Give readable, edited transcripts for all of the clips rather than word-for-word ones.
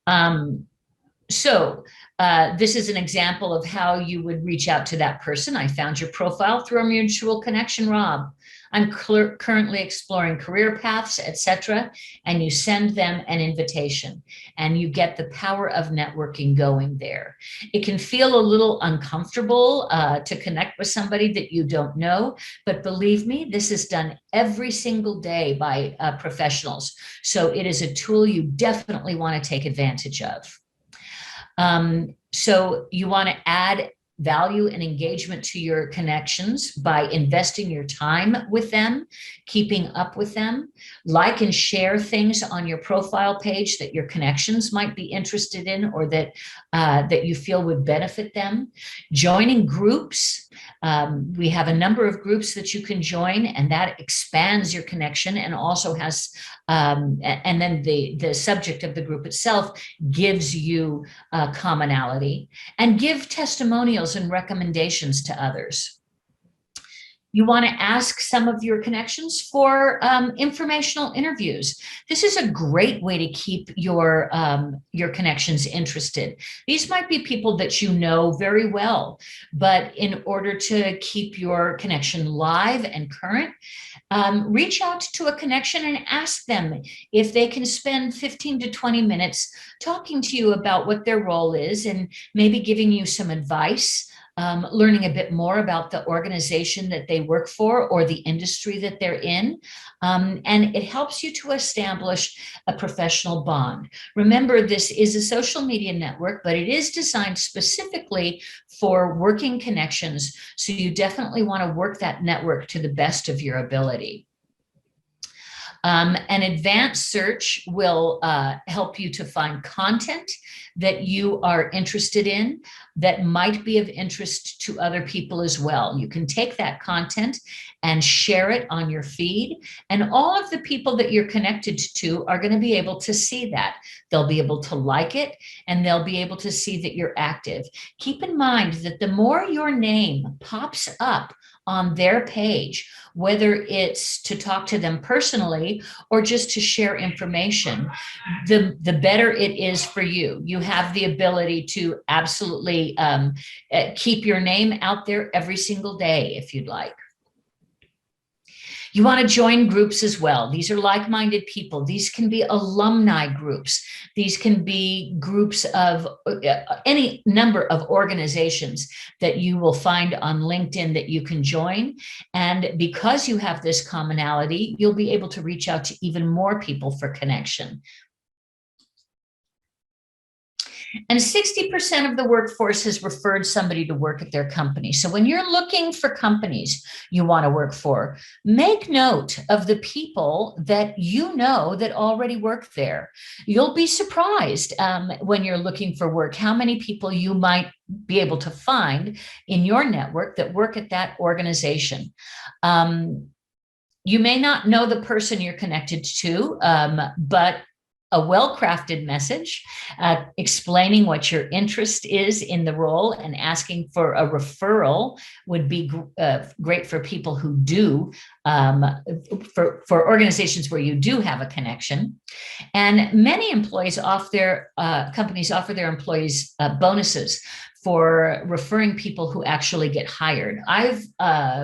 Um, this is an example of how you would reach out to that person. I found your profile through a mutual connection, Rob. I'm currently exploring career paths, etc. And you send them an invitation and you get the power of networking going there. It can feel a little uncomfortable to connect with somebody that you don't know, but believe me, this is done every single day by professionals. So it is a tool you definitely want to take advantage of. So you want to add value and engagement to your connections by investing your time with them, keeping up with them, like and share things on your profile page that your connections might be interested in or that you feel would benefit them. Joining groups. We have a number of groups that you can join, and that expands your connection and also has, and then the subject of the group itself gives you commonality, and give testimonials and recommendations to others. You want to ask some of your connections for informational interviews. This is a great way to keep your connections interested. These might be people that you know very well, but in order to keep your connection live and current, reach out to a connection and ask them if they can spend 15 to 20 minutes talking to you about what their role is and maybe giving you some advice. Learning a bit more about the organization that they work for or the industry that they're in. And it helps you to establish a professional bond. Remember, this is a social media network, but it is designed specifically for working connections. So you definitely want to work that network to the best of your ability. An advanced search will help you to find content that you are interested in that might be of interest to other people as well. You can take that content and share it on your feed, and all of the people that you're connected to are going to be able to see that. They'll be able to like it, and they'll be able to see that you're active. Keep in mind that the more your name pops up on their page, whether it's to talk to them personally or just to share information, the better it is for you. You have the ability to absolutely keep your name out there every single day if you'd like. You want to join groups as well. These are like-minded people. These can be alumni groups. These can be groups of any number of organizations that you will find on LinkedIn that you can join. And because you have this commonality, you'll be able to reach out to even more people for connection. And 60% of the workforce has referred somebody to work at their company. So when you're looking for companies you want to work for, make note of the people that you know that already work there. You'll be surprised when you're looking for work, how many people you might be able to find in your network that work at that organization. You may not know the person you're connected to, but a well-crafted message explaining what your interest is in the role and asking for a referral would be great for people who do, for organizations where you do have a connection. And many employees companies offer their employees bonuses for referring people who actually get hired. I've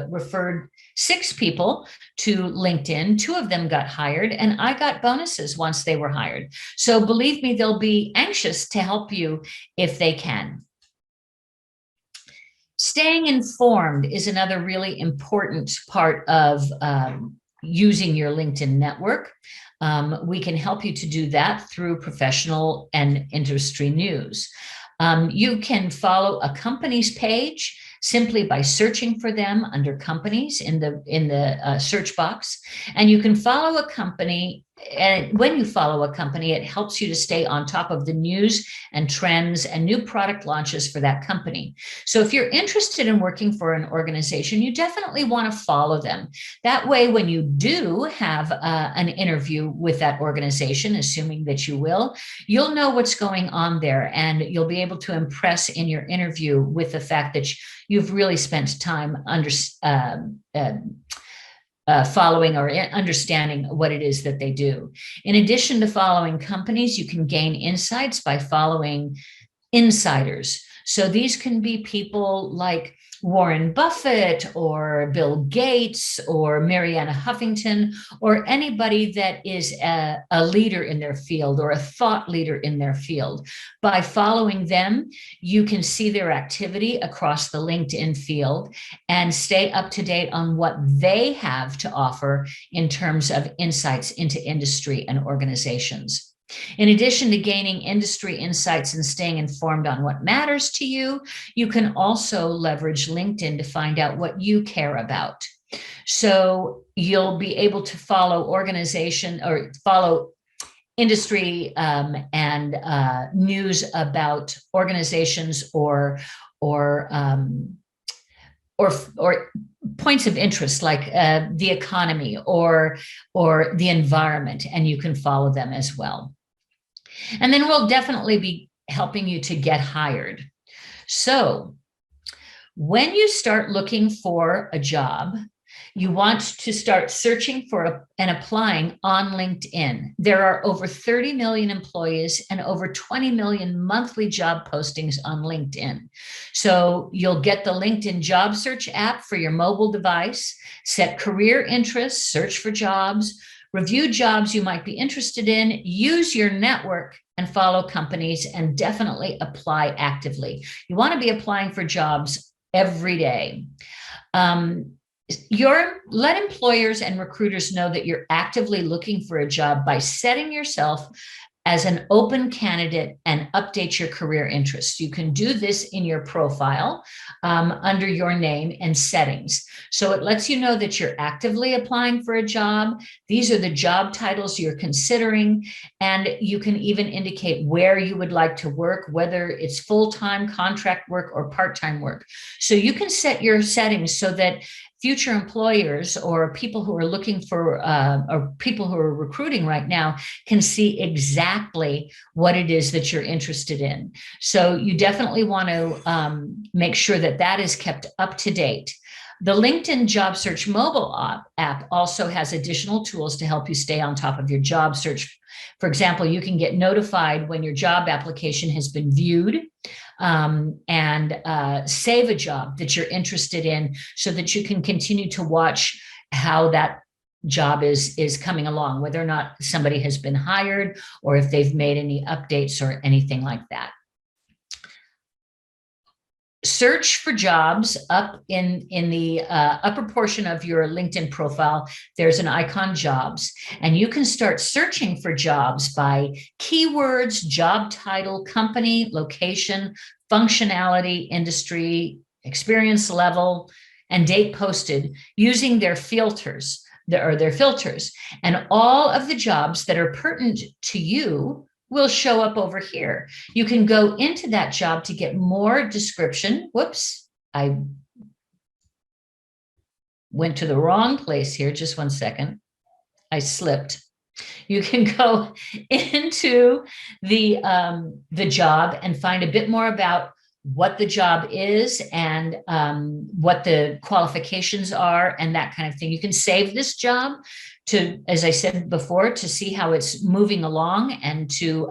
referred 6 people to LinkedIn. 2 of them got hired, and I got bonuses once they were hired. So believe me, they'll be anxious to help you if they can. Staying informed is another really important part of using your LinkedIn network. We can help you to do that through professional and industry news. You can follow a company's page simply by searching for them under companies in the search box. And you can follow a company, and when you follow a company, it helps you to stay on top of the news and trends and new product launches for that company. So if you're interested in working for an organization, you definitely want to follow them. That way, when you do have an interview with that organization, assuming that you will, you'll know what's going on there, and you'll be able to impress in your interview with the fact that you've really spent time following or understanding what it is that they do. In addition to following companies, you can gain insights by following insiders. So these can be people like Warren Buffett or Bill Gates or Mariana Huffington or anybody that is a leader in their field or a thought leader in their field. By following them, you can see their activity across the LinkedIn field and stay up to date on what they have to offer in terms of insights into industry and organizations. In addition to gaining industry insights and staying informed on what matters to you, you can also leverage LinkedIn to find out what you care about. So you'll be able to follow organization or follow industry and news about organizations or points of interest like the economy or the environment, and you can follow them as well. And then we'll definitely be helping you to get hired. So when you start looking for a job, you want to start searching for and applying on LinkedIn. There are over 30 million employees and over 20 million monthly job postings on LinkedIn. So you'll get the LinkedIn job search app for your mobile device, set career interests, search for jobs, review jobs you might be interested in, use your network and follow companies, and definitely apply actively. You want to be applying for jobs every day. Let employers and recruiters know that you're actively looking for a job by setting yourself as an open candidate and update your career interests. You can do this in your profile under your name and settings. So it lets you know that you're actively applying for a job. These are the job titles you're considering, and you can even indicate where you would like to work, whether it's full-time contract work or part-time work. So you can set your settings so that future employers or people who are looking for or people who are recruiting right now can see exactly what it is that you're interested in. So you definitely want to make sure that that is kept up to date. The LinkedIn Job Search mobile app also has additional tools to help you stay on top of your job search. For example, you can get notified when your job application has been viewed, and save a job that you're interested in so that you can continue to watch how that job is coming along, whether or not somebody has been hired or if they've made any updates or anything like that. Search for jobs up in the upper portion of your LinkedIn profile. There's an icon jobs, and you can start searching for jobs by keywords, job title, company, location, functionality, industry, experience level, and date posted using their filters. And all of the jobs that are pertinent to you will show up over here. You can go into that job to get more description. Whoops, I went to the wrong place here. Just one second. I slipped. You can go into the job and find a bit more about what the job is and what the qualifications are and that kind of thing. You can save this job to, as I said before, to see how it's moving along and to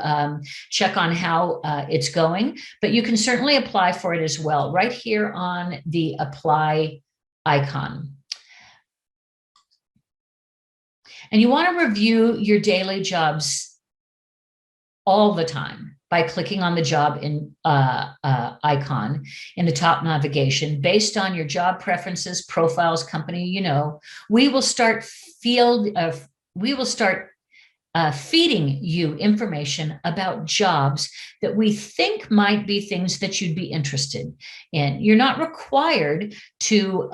check on how it's going. But you can certainly apply for it as well, right here on the apply icon. And you want to review your daily jobs all the time by clicking on the job icon in the top navigation. Based on your job preferences, profiles, company, we will start feeding you information about jobs that we think might be things that you'd be interested in. You're not required to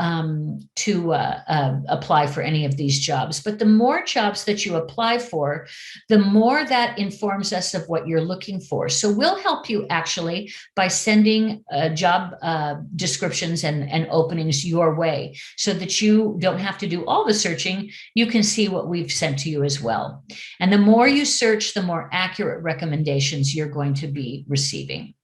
apply for any of these jobs, but the more jobs that you apply for, the more that informs us of what you're looking for. So we'll help you actually by sending job descriptions and openings your way so that you don't have to do all the searching. You can see what we've sent to you as well. And the more you search, the more accurate recommendations you're going to be receiving.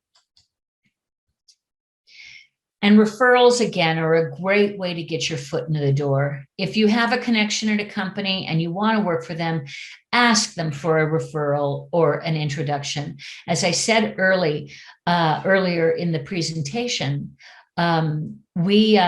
And referrals, again, are a great way to get your foot in the door. If you have a connection at a company and you want to work for them, ask them for a referral or an introduction. As I said earlier in the presentation, we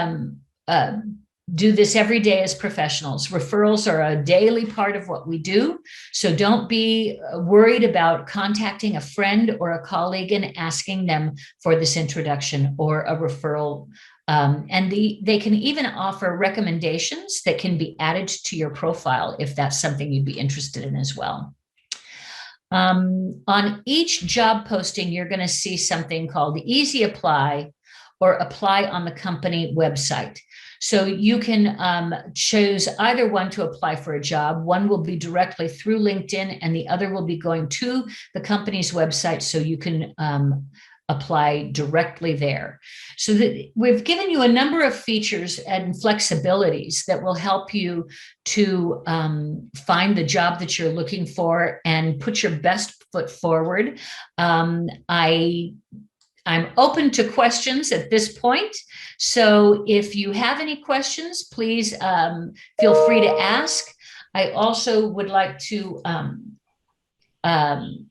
do this every day as professionals. Referrals are a daily part of what we do. So don't be worried about contacting a friend or a colleague and asking them for this introduction or a referral. And they can even offer recommendations that can be added to your profile if that's something you'd be interested in as well. On each job posting, you're going to see something called Easy Apply or Apply on the company website. So you can choose either one to apply for a job. One will be directly through LinkedIn and the other will be going to the company's website so you can apply directly there. So that we've given you a number of features and flexibilities that will help you to find the job that you're looking for and put your best foot forward. I'm open to questions at this point. So if you have any questions, please feel free to ask. I also would like to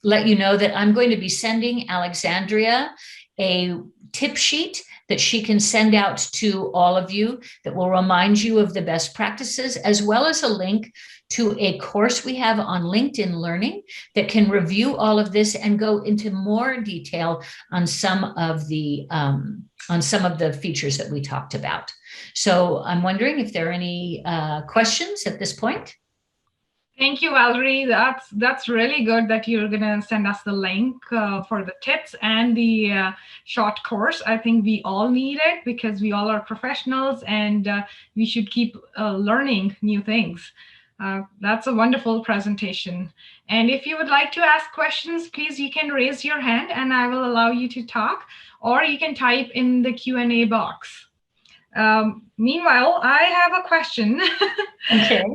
let you know that I'm going to be sending Alexandria a tip sheet that she can send out to all of you that will remind you of the best practices, as well as a link to a course we have on LinkedIn Learning that can review all of this and go into more detail on some of the features that we talked about. So I'm wondering if there are any questions at this point. Thank you, Valerie. That's really good that you're going to send us the link for the tips and the short course. I think we all need it because we all are professionals and we should keep learning new things. That's a wonderful presentation. And if you would like to ask questions, please, you can raise your hand and I will allow you to talk, or you can type in the Q&A box. Meanwhile, I have a question. Okay.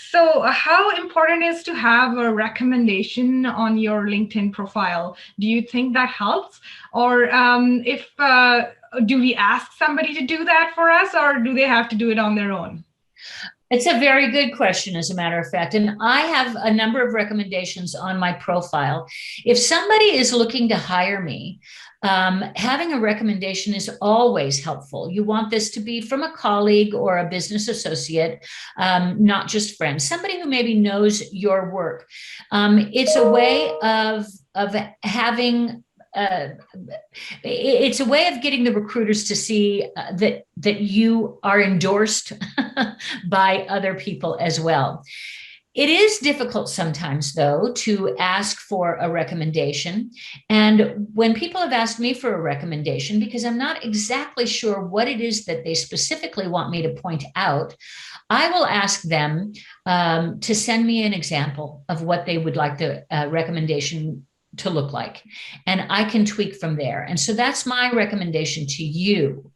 So how important is to have a recommendation on your LinkedIn profile? Do you think that helps? Or do we ask somebody to do that for us, or do they have to do it on their own? It's a very good question, as a matter of fact. And I have a number of recommendations on my profile. If somebody is looking to hire me, having a recommendation is always helpful. You want this to be from a colleague or a business associate, not just friends, somebody who maybe knows your work. It's a way of having it's a way of getting the recruiters to see that you are endorsed by other people as well. It is difficult sometimes, though, to ask for a recommendation. And when people have asked me for a recommendation, because I'm not exactly sure what it is that they specifically want me to point out, I will ask them to send me an example of what they would like the recommendation to look like, and I can tweak from there. And so that's my recommendation to you.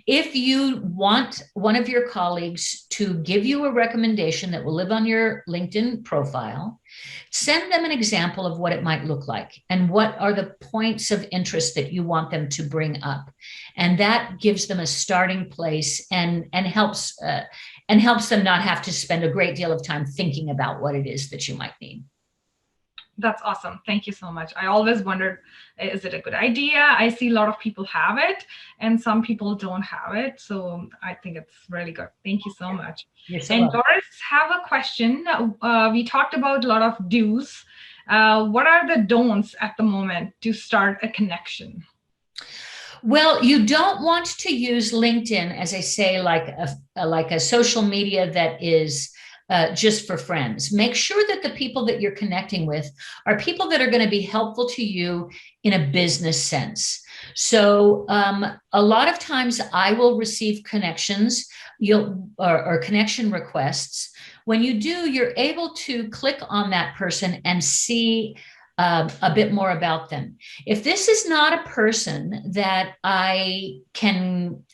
If you want one of your colleagues to give you a recommendation that will live on your LinkedIn profile, send them an example of what it might look like and what are the points of interest that you want them to bring up. And that gives them a starting place and helps them not have to spend a great deal of time thinking about what it is that you might need. That's awesome. Thank you so much. I always wondered, is it a good idea? I see a lot of people have it and some people don't have it. So I think it's really good. Thank you so much. And Doris have a question. We talked about a lot of do's. What are the don'ts at the moment to start a connection? Well, you don't want to use LinkedIn, as I say, like a social media that is just for friends. Make sure that the people that you're connecting with are people that are going to be helpful to you in a business sense. So a lot of times I will receive connections or connection requests. When you do, you're able to click on that person and see a bit more about them. If this is not a person that I can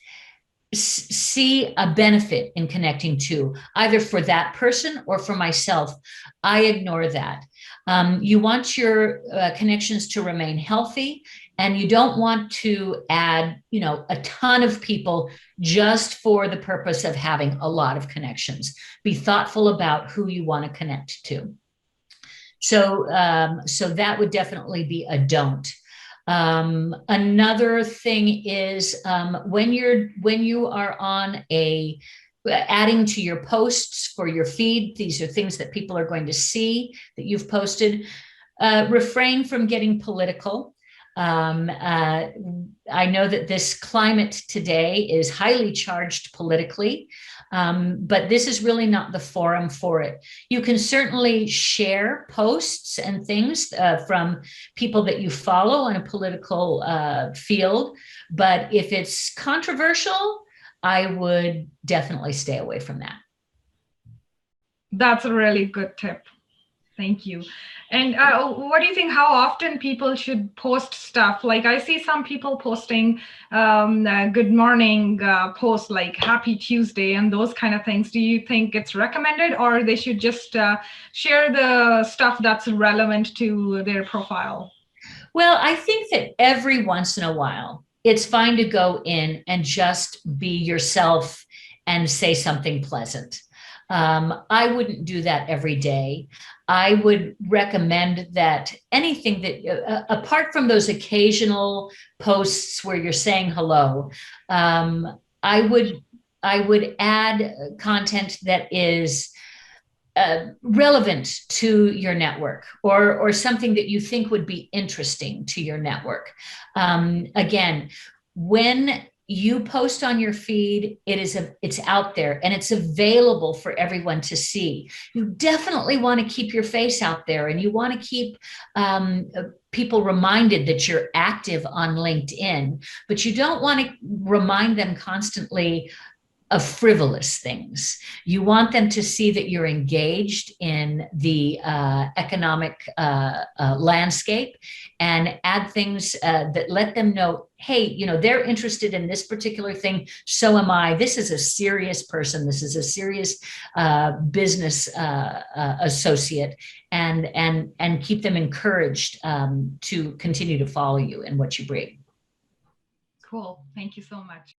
see a benefit in connecting to, either for that person or for myself. I ignore that. You want your connections to remain healthy, and you don't want to add, a ton of people just for the purpose of having a lot of connections. Be thoughtful about who you want to connect to. So that would definitely be a don't. Another thing is when you are on adding to your posts for your feed, these are things that people are going to see that you've posted. Refrain from getting political. I know that this climate today is highly charged politically, but this is really not the forum for it. You can certainly share posts and things from people that you follow in a political field, but if it's controversial, I would definitely stay away from that. That's a really good tip. Thank you. And what do you think, how often people should post stuff? Like I see some people posting good morning posts like happy Tuesday and those kind of things. Do you think it's recommended, or they should just share the stuff that's relevant to their profile? Well, I think that every once in a while, it's fine to go in and just be yourself and say something pleasant. I wouldn't do that every day. I would recommend that anything that, apart from those occasional posts where you're saying hello, I would add content that is relevant to your network, or something that you think would be interesting to your network. Again, when you post on your feed, it's out there and it's available for everyone to see. You definitely want to keep your face out there, and you want to keep people reminded that you're active on LinkedIn, but you don't want to remind them constantly of frivolous things. You want them to see that you're engaged in the economic landscape, and add things that let them know, hey, they're interested in this particular thing. So am I. This is a serious person. This is a serious business associate, and keep them encouraged to continue to follow you and what you bring. Cool. Thank you so much.